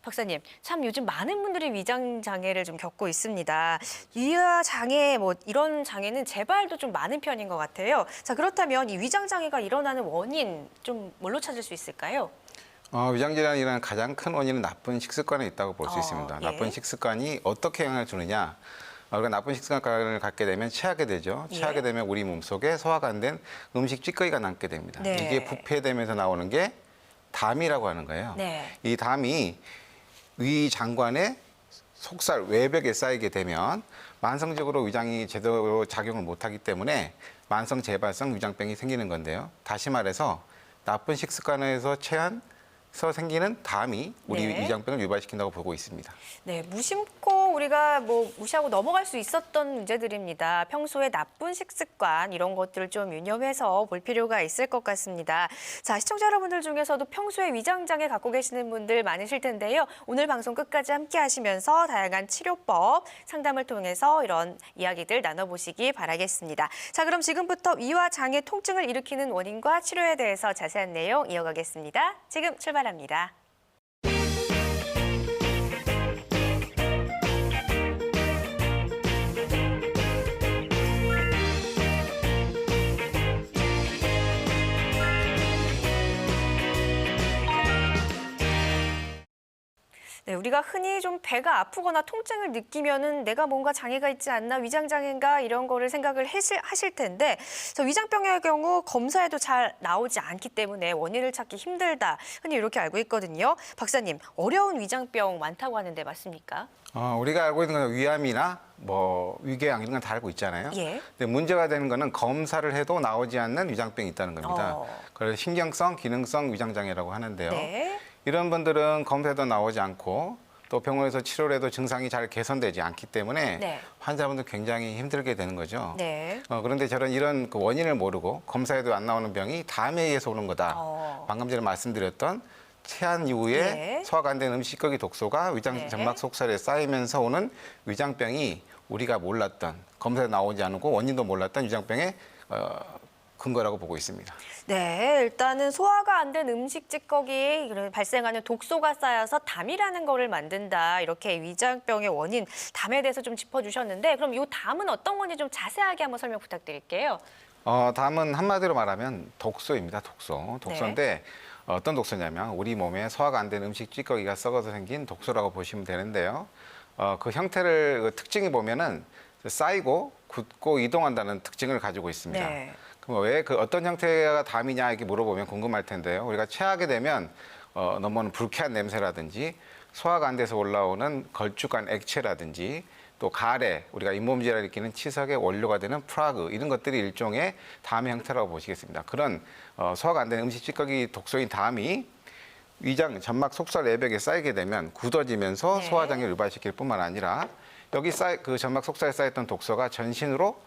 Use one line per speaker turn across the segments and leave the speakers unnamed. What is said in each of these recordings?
박사님, 참 요즘 많은 분들이 위장 장애를 좀 겪고 있습니다. 위와 장애, 이런 장애는 재발도 좀 많은 편인 것 같아요. 자, 그렇다면 이 위장 장애가 일어나는 원인 좀 뭘로 찾을 수 있을까요?
위장 질환이 일어나는 가장 큰 원인은 나쁜 식습관에 있다고 볼 수 있습니다.
예.
나쁜 식습관이 어떻게 영향을 주느냐? 우리가 나쁜 식습관을 갖게 되면 체하게 되죠. 체하게
예.
되면 우리 몸속에 소화가 안 된 음식 찌꺼기가 남게 됩니다.
네.
이게 부패되면서 나오는 게 담이라고 하는 거예요.
네.
이 담이 위 장관의 속살 외벽에 쌓이게 되면 만성적으로 위장이 제대로 작용을 못하기 때문에 만성 재발성 위장병이 생기는 건데요. 다시 말해서 나쁜 식습관에서 체한서 생기는 담이 우리
네.
위장병을 유발시킨다고 보고 있습니다.
네, 무심코 우리가 무시하고 넘어갈 수 있었던 문제들입니다. 평소에 나쁜 식습관 이런 것들을 좀 유념해서 볼 필요가 있을 것 같습니다. 자, 시청자 여러분들 중에서도 평소에 위장 장애 갖고 계시는 분들 많으실 텐데요. 오늘 방송 끝까지 함께 하시면서 다양한 치료법, 상담을 통해서 이런 이야기들 나눠보시기 바라겠습니다. 자, 그럼 지금부터 위와 장애 통증을 일으키는 원인과 치료에 대해서 자세한 내용 이어가겠습니다. 지금 출발합니다. 네, 우리가 흔히 좀 배가 아프거나 통증을 느끼면은 내가 뭔가 장애가 있지 않나, 위장 장애인가 이런 거를 생각을 하실 텐데, 위장병의 경우 검사에도 잘 나오지 않기 때문에 원인을 찾기 힘들다. 흔히 이렇게 알고 있거든요. 박사님, 어려운 위장병 많다고 하는데 맞습니까?
우리가 알고 있는 건 위암이나 위궤양 이런 건 다 알고 있잖아요.
예.
근데 문제가 되는 거는 검사를 해도 나오지 않는 위장병이 있다는 겁니다. 그래서 신경성, 기능성 위장장애라고 하는데요.
네.
이런 분들은 검사에도 나오지 않고 또 병원에서 치료를 해도 증상이 잘 개선되지 않기 때문에
네.
환자분들 굉장히 힘들게 되는 거죠.
네.
그런데 저는 이런 그 원인을 모르고 검사에도 안 나오는 병이 담에 의해서 오는 거다. 방금 전에 말씀드렸던 체한 이후에
네.
소화가 안 된 음식 찌꺼기 독소가 위장
네.
점막 속살에 쌓이면서 오는 위장병이 우리가 몰랐던, 검사에 나오지 않고 원인도 몰랐던 위장병의 근거라고 보고 있습니다.
네, 일단은 소화가 안 된 음식 찌꺼기 발생하는 독소가 쌓여서 담이라는 거를 만든다. 이렇게 위장병의 원인, 담에 대해서 좀 짚어주셨는데 그럼 이 담은 어떤 건지 좀 자세하게 한번 설명 부탁드릴게요.
담은 한마디로 말하면 독소입니다. 독소인데
네.
어떤 독소냐면 우리 몸에 소화가 안 된 음식 찌꺼기가 썩어서 생긴 독소라고 보시면 되는데요. 그 형태를 그 특징이 보면은 쌓이고 굳고 이동한다는 특징을 가지고 있습니다.
네.
그럼 왜 어떤 형태가 담이냐 이렇게 물어보면 궁금할 텐데요. 우리가 체하게 되면 넘어오는 불쾌한 냄새라든지 소화가 안 돼서 올라오는 걸쭉한 액체라든지 또 가래, 우리가 잇몸 질환을 일으키는 치석의 원료가 되는 프라그 이런 것들이 일종의 담의 형태라고 보시겠습니다. 그런 소화가 안 되는 음식 찌꺼기 독소인 담이 위장 점막 속살 내벽에 쌓이게 되면 굳어지면서
네.
소화장애를 유발시킬 뿐만 아니라 여기 그 점막 속살에 쌓였던 독소가 전신으로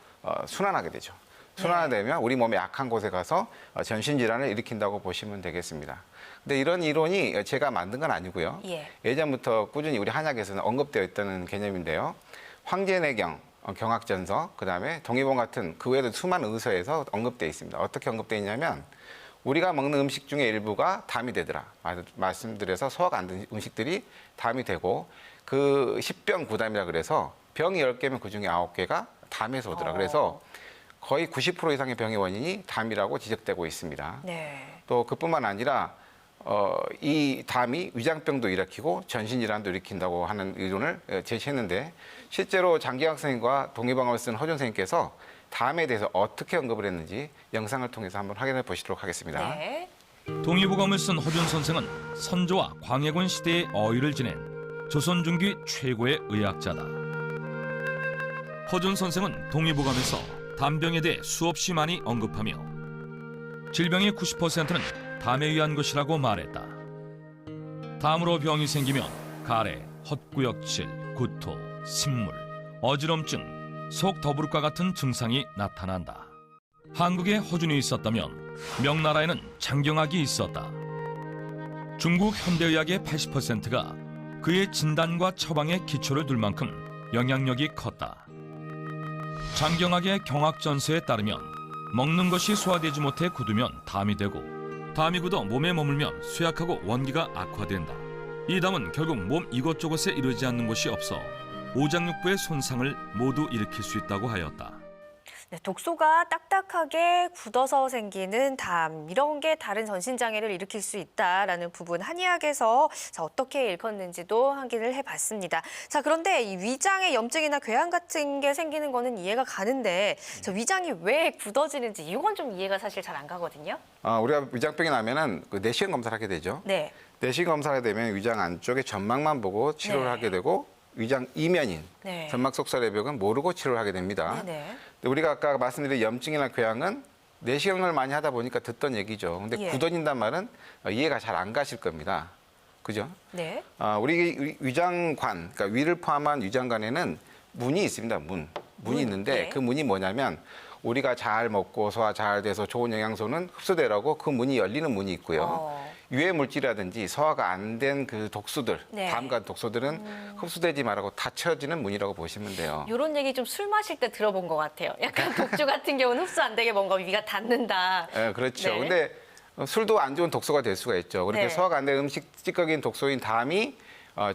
순환하게 되죠. 순환되면 우리 몸의 약한 곳에 가서 전신 질환을 일으킨다고 보시면 되겠습니다. 근데 이런 이론이 제가 만든 건 아니고요.
예.
예전부터 꾸준히 우리 한약에서는 언급되어 있다는 개념인데요. 황제내경, 경학전서, 그다음에 동의본 같은 그 외에도 수많은 의서에서 언급되어 있습니다. 어떻게 언급되어 있냐면 우리가 먹는 음식 중에 일부가 담이 되더라. 말씀드려서 소화가 안 된 음식들이 담이 되고 그 10병 9담이라 그래서 병이 10개면 그중에 9개가 담에서 오더라. 그래서 거의 90% 이상의 병의 원인이 담이라고 지적되고 있습니다.
네.
또 그뿐만 아니라 이 담이 위장병도 일으키고 전신질환도 일으킨다고 하는 이론을 제시했는데 실제로 장기학 선생님과 동의방을 쓴 허준 선생님께서 담에 대해서 어떻게 언급을 했는지 영상을 통해서 한번 확인해 보시도록 하겠습니다.
네.
동의보감을 쓴 허준 선생은 선조와 광해군 시대의 어휘를 지낸 조선 중기 최고의 의학자다. 허준 선생은 동의보감에서 담병에 대해 수없이 많이 언급하며 질병의 90%는 담에 의한 것이라고 말했다. 담으로 병이 생기면 가래, 헛구역질, 구토, 신물, 어지럼증, 속 더부룩과 같은 증상이 나타난다. 한국에 허준이 있었다면 명나라에는 장경학이 있었다. 중국 현대의학의 80%가 그의 진단과 처방에 기초를 둘 만큼 영향력이 컸다. 장경학의 경학전서에 따르면 먹는 것이 소화되지 못해 굳으면 담이 되고 담이 굳어 몸에 머물면 쇠약하고 원기가 악화된다. 이 담은 결국 몸 이곳저곳에 이르지 않는 곳이 없어 오장육부의 손상을 모두 일으킬 수 있다고 하였다.
네, 독소가 딱딱하게 굳어서 생기는 담, 이런 게 다른 전신장애를 일으킬 수 있다라는 부분 한의학에서 자, 어떻게 일컫는지도 확인을 해봤습니다. 자, 그런데 이 위장에 염증이나 궤양 같은 게 생기는 거는 이해가 가는데 저 위장이 왜 굳어지는지 이건 좀 이해가 사실 잘 안 가거든요.
우리가 위장병이 나면은 그 내시경 검사를 하게 되죠.
네.
내시경 검사가 되면 위장 안쪽에 점막만 보고 치료를
네.
하게 되고 위장 이면인
네.
점막 속살 외벽은 모르고 치료를 하게 됩니다.
네네.
근데 우리가 아까 말씀드린 염증이나 궤양은 내시경을 많이 하다 보니까 듣던 얘기죠. 근데
예.
굳어진단 말은 이해가 잘 안 가실 겁니다. 그죠?
네.
우리 위장관, 그러니까 위를 포함한 위장관에는 문이 있습니다. 문이 있는데
예.
그 문이 뭐냐면 우리가 잘 먹고 소화 잘 돼서 좋은 영양소는 흡수되라고 그 문이 열리는 문이 있고요. 유해 물질이라든지 소화가 안 된 그 독소들,
네.
담과 독소들은 흡수되지 말라고 닫혀지는 문이라고 보시면 돼요.
이런 얘기 좀 술 마실 때 들어본 것 같아요. 약간 독주 같은 경우는 흡수 안 되게 뭔가 위가 닫는다.
네, 그렇죠.
네.
근데 술도 안 좋은 독소가 될 수가 있죠. 그렇게
네.
소화가 안 된 음식 찌꺼기인 독소인 담이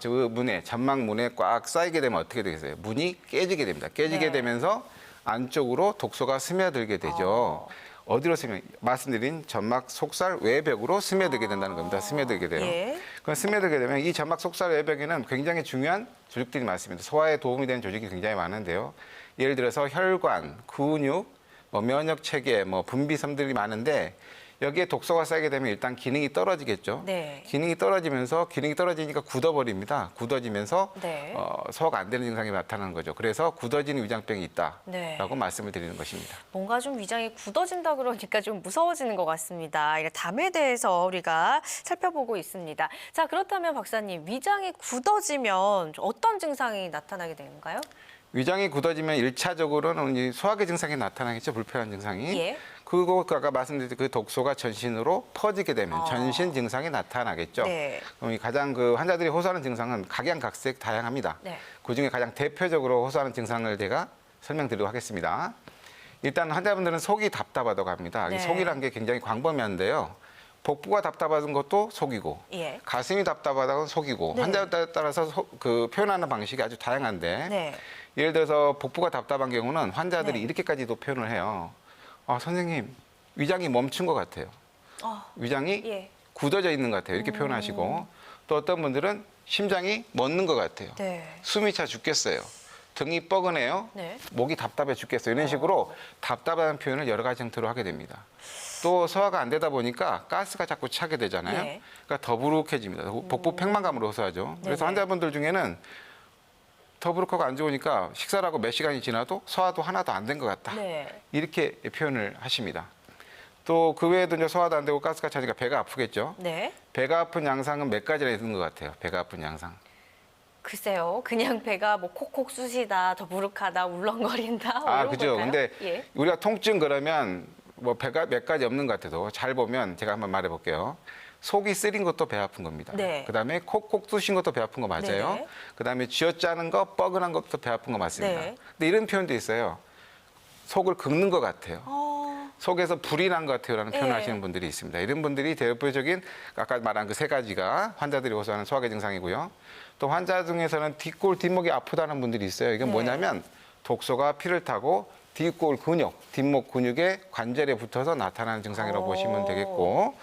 저 문에 점막 문에 꽉 쌓이게 되면 어떻게 되겠어요? 문이 깨지게 됩니다. 깨지게
네.
되면서 안쪽으로 독소가 스며들게 되죠. 어디로 말씀드린 점막 속살 외벽으로 스며들게 된다는 겁니다. 스며들게 돼요.
예.
그럼 스며들게 되면 이 점막 속살 외벽에는 굉장히 중요한 조직들이 많습니다. 소화에 도움이 되는 조직이 굉장히 많은데요. 예를 들어서 혈관, 근육, 면역 체계, 분비섬들이 많은데 여기에 독소가 쌓이게 되면 일단 기능이 떨어지겠죠.
네.
기능이 떨어지니까 굳어버립니다. 굳어지면서
네.
소화가 안 되는 증상이 나타나는 거죠. 그래서 굳어지는 위장병이 있다라고
네.
말씀을 드리는 것입니다.
뭔가 좀 위장이 굳어진다 그러니까 좀 무서워지는 것 같습니다. 이 담에 대해서 우리가 살펴보고 있습니다. 자, 그렇다면 박사님, 위장이 굳어지면 어떤 증상이 나타나게 되는가요?
위장이 굳어지면 일차적으로는 이 소화기 증상이 나타나겠죠. 불편한 증상이.
예.
그리고 아까 말씀드린 그 독소가 전신으로 퍼지게 되면 전신 증상이 나타나겠죠.
네.
그럼 이 가장 그 환자들이 호소하는 증상은 각양각색 다양합니다.
네.
그중에 가장 대표적으로 호소하는 증상을 제가 설명드리도록 하겠습니다. 일단 환자분들은 속이 답답하다고 합니다.
네.
이 속이란 게 굉장히 광범위한데요. 복부가 답답한 것도 속이고
예.
가슴이 답답하다고 속이고
네.
환자에 따라서 그 표현하는 방식이 아주 다양한데
네.
예를 들어서 복부가 답답한 경우는 환자들이
네.
이렇게까지도 표현을 해요. 선생님, 위장이 멈춘 것 같아요. 위장이
예.
굳어져 있는 것 같아요. 이렇게 표현하시고 또 어떤 분들은 심장이 멎는 것 같아요.
네.
숨이 차 죽겠어요. 등이 뻐근해요.
네.
목이 답답해 죽겠어요. 이런 식으로 답답한 표현을 여러 가지 형태로 하게 됩니다. 또 소화가 안 되다 보니까 가스가 자꾸 차게 되잖아요.
네.
그러니까 더부룩해집니다. 복부 팽만감으로 호소하죠. 그래서
네네.
환자분들 중에는 더부룩하고 안 좋으니까 식사를 하고 몇 시간이 지나도 소화도 하나도 안 된 것 같다.
네.
이렇게 표현을 하십니다. 또 그 외에도 이제 소화도 안 되고 가스가 차니까 배가 아프겠죠.
네.
배가 아픈 양상은 몇 가지나 있는 것 같아요. 배가 아픈 양상.
글쎄요. 그냥 배가 뭐 콕콕 쑤시다, 더부룩하다, 울렁거린다. 이런
그죠.
걸까요?
근데
예.
우리가 통증 그러면 배가 몇 가지 없는 것 같아도 잘 보면 제가 한번 말해 볼게요. 속이 쓰린 것도 배 아픈 겁니다.
네.
그다음에 콕콕 쑤신 것도 배 아픈 거 맞아요.
네네.
그다음에 쥐어짜는 거, 뻐근한 것도 배 아픈 거 맞습니다.
네.
근데 이런 표현도 있어요. 속을 긁는 것 같아요. 속에서 불이 난 것 같아요라는 표현을
예.
하시는 분들이 있습니다. 이런 분들이 대표적인 아까 말한 그 세 가지가 환자들이 호소하는 소화기 증상이고요. 또 환자 중에서는 뒷골, 뒷목이 아프다는 분들이 있어요. 이건
네.
뭐냐면 독소가 피를 타고 뒷골 근육, 뒷목 근육의 관절에 붙어서 나타나는 증상이라고 보시면 되겠고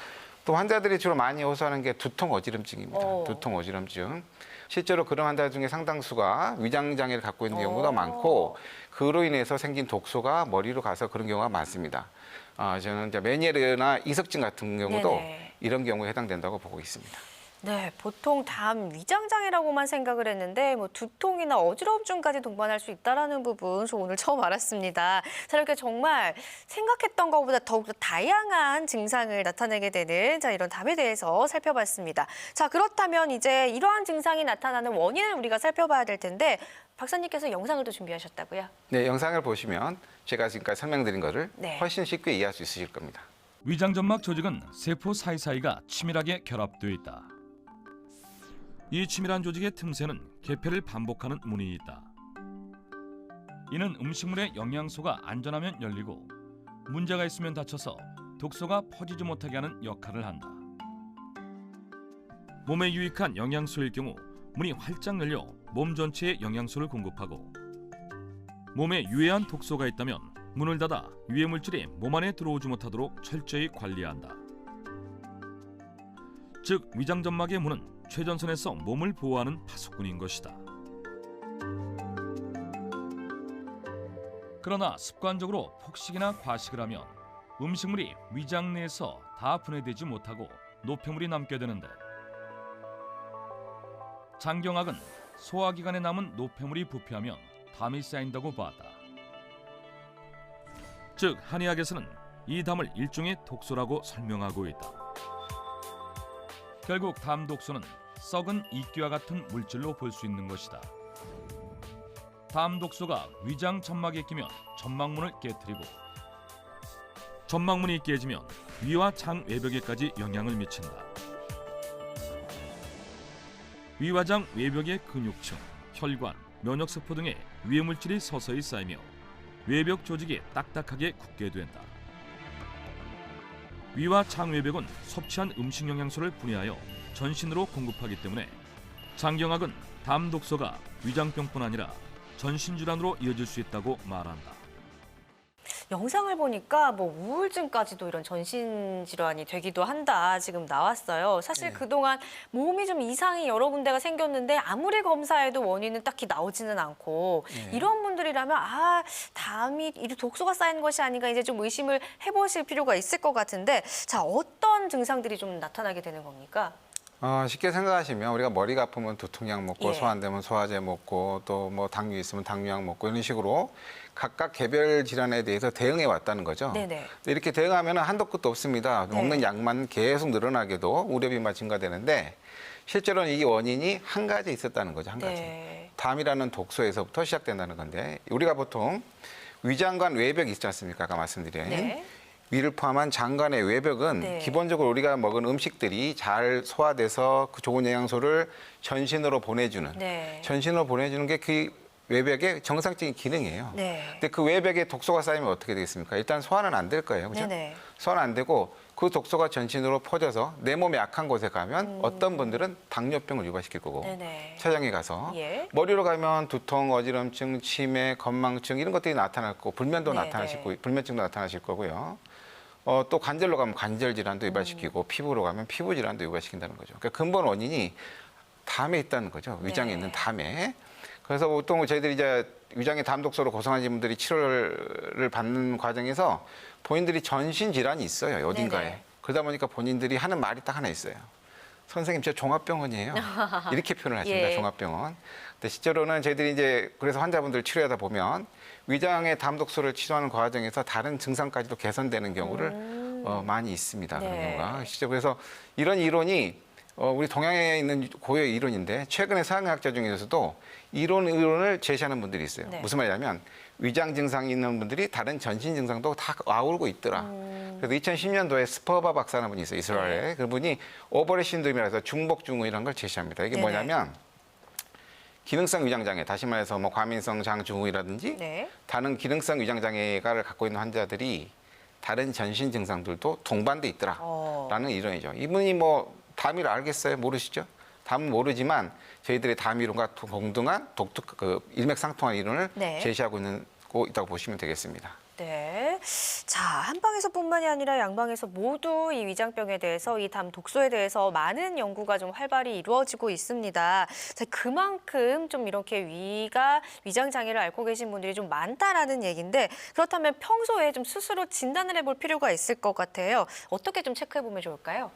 또 환자들이 주로 많이 호소하는 게 두통 어지럼증입니다. 두통 어지럼증. 실제로 그런 환자 중에 상당수가 위장장애를 갖고 있는 경우가 많고 그로 인해서 생긴 독소가 머리로 가서 그런 경우가 많습니다. 저는 이제 메니에르나 이석증 같은 경우도
네네.
이런 경우에 해당된다고 보고 있습니다.
네, 보통 담 위장장애라고만 생각을 했는데 뭐 두통이나 어지러움증까지 동반할 수 있다라는 부분 저 오늘 처음 알았습니다. 자, 이렇게 정말 생각했던 것보다 더욱 다양한 증상을 나타내게 되는 이런 담에 대해서 살펴봤습니다. 자, 그렇다면 이제 이러한 증상이 나타나는 원인을 우리가 살펴봐야 될 텐데 박사님께서 영상을 또 준비하셨다고요?
네, 영상을 보시면 제가 지금까지 설명드린 거를
네.
훨씬 쉽게 이해할 수 있으실 겁니다.
위장점막 조직은 세포 사이사이가 치밀하게 결합되어 있다. 이 치밀한 조직의 틈새는 개폐를 반복하는 문이 있다. 이는 음식물의 영양소가 안전하면 열리고 문제가 있으면 닫혀서 독소가 퍼지지 못하게 하는 역할을 한다. 몸에 유익한 영양소일 경우 문이 활짝 열려 몸 전체에 영양소를 공급하고, 몸에 유해한 독소가 있다면 문을 닫아 유해 물질이 몸 안에 들어오지 못하도록 철저히 관리한다. 즉 위장점막의 문은 최전선에서 몸을 보호하는 파수꾼인 것이다. 그러나 습관적으로 폭식이나 과식을 하면 음식물이 위장 내에서 다 분해되지 못하고 노폐물이 남게 되는데, 장경학은 소화기관에 남은 노폐물이 부패하면 담이 쌓인다고 봤다. 즉 한의학에서는 이 담을 일종의 독소라고 설명하고 있다. 결국 담 독소는 썩은 이끼와 같은 물질로 볼 수 있는 것이다. 담 독소가 위장 점막에 끼면 점막문을 깨트리고, 점막문이 깨지면 위와 장 외벽에까지 영향을 미친다. 위와 장 외벽의 근육층, 혈관, 면역세포 등의 위해 물질이 서서히 쌓이며 외벽 조직이 딱딱하게 굳게 된다. 위와 장 외벽은 섭취한 음식 영양소를 분해하여 전신으로 공급하기 때문에 장경학은 담 독소가 위장병뿐 아니라 전신질환으로 이어질 수 있다고 말한다.
영상을 보니까 뭐 우울증까지도 이런 전신 질환이 되기도 한다 지금 나왔어요. 사실 그동안 몸이 좀 이상이 여러 군데가 생겼는데 아무리 검사해도 원인은 딱히 나오지는 않고, 이런 분들이라면 담이 이 독소가 쌓인 것이 아닌가 이제 좀 의심을 해보실 필요가 있을 것 같은데, 자 어떤 증상들이 좀 나타나게 되는 겁니까?
쉽게 생각하시면 우리가 머리가 아프면 두통약 먹고,
예.
소 안 되면 소화제 먹고, 또 뭐 당뇨 있으면 당뇨약 먹고, 이런 식으로 각각 개별 질환에 대해서 대응해 왔다는 거죠.
네네.
근데 이렇게 대응하면 한도 끝도 없습니다.
네.
먹는 약만 계속 늘어나게도 우려비만 증가되는데, 실제로는 이 원인이 한 가지 있었다는 거죠. 한 가지.
네.
담이라는 독소에서부터 시작된다는 건데, 우리가 보통 위장관 외벽이 있지 않습니까? 아까 말씀드린.
네.
위를 포함한 장관의 외벽은
네.
기본적으로 우리가 먹은 음식들이 잘 소화돼서 그 좋은 영양소를 전신으로 보내주는,
네.
전신으로 보내주는 게 그 외벽의 정상적인 기능이에요.
네.
근데 그 외벽에 독소가 쌓이면 어떻게 되겠습니까? 일단 소화는 안 될 거예요. 그죠?
네네.
소화는 안 되고 그 독소가 전신으로 퍼져서 내 몸에 약한 곳에 가면 어떤 분들은 당뇨병을 유발시킬 거고,
네네.
췌장에 가서
예.
머리로 가면 두통, 어지럼증, 치매, 건망증 이런 것들이 나타날 거고, 불면도
네네.
나타나실 거고, 불면증도 나타나실 거고요. 또 관절로 가면 관절 질환도 유발시키고, 피부로 가면 피부 질환도 유발시킨다는 거죠. 그러니까 근본 원인이 담에 있다는 거죠. 위장에
네.
있는 담에. 그래서 보통 저희들이 이제 위장에 담 독소로 고생하신 분들이 치료를 받는 과정에서 본인들이 전신 질환이 있어요. 어딘가에.
네네.
그러다 보니까 본인들이 하는 말이 딱 하나 있어요. 선생님, 저 종합병원이에요. 이렇게 표현을 하십니다.
예.
종합병원. 근데 실제로는 저희들이 이제 그래서 환자분들 치료하다 보면 위장의 담 독소를 치료하는 과정에서 다른 증상까지도 개선되는 경우를 많이 있습니다. 그런
네.
경우가. 실제 그래서 이런 이론이 우리 동양에 있는 고유의 이론인데, 최근에 서양의학자 중에서도 이론을 제시하는 분들이 있어요.
네.
무슨 말이냐면 위장 증상이 있는 분들이 다른 전신 증상도 다 아우르고 있더라. 그래서 2010년도에 스퍼바 박사라는 분이 있어요. 이스라엘에.
네.
그분이 오버레 신드롬이라서 중복 증후이라는 걸 제시합니다. 이게
네네.
뭐냐면 기능성 위장장애, 다시 말해서 뭐 과민성 장증후이라든지
네.
다른 기능성 위장장애를 갖고 있는 환자들이 다른 전신 증상들도 동반돼 있더라라는 이론이죠. 이분이 뭐 담이를 알겠어요? 모르시죠? 담은 모르지만 저희들의 담 이론과 동등한 일맥상통한 이론을
네.
제시하고 있다고 보시면 되겠습니다.
네. 자, 한방에서뿐만이 아니라 양방에서 모두 이 위장병에 대해서, 이 담 독소에 대해서 많은 연구가 좀 활발히 이루어지고 있습니다. 자, 그만큼 좀 이렇게 위장 장애를 앓고 계신 분들이 좀 많다라는 얘기인데, 그렇다면 평소에 좀 스스로 진단을 해볼 필요가 있을 것 같아요. 어떻게 좀 체크해 보면 좋을까요?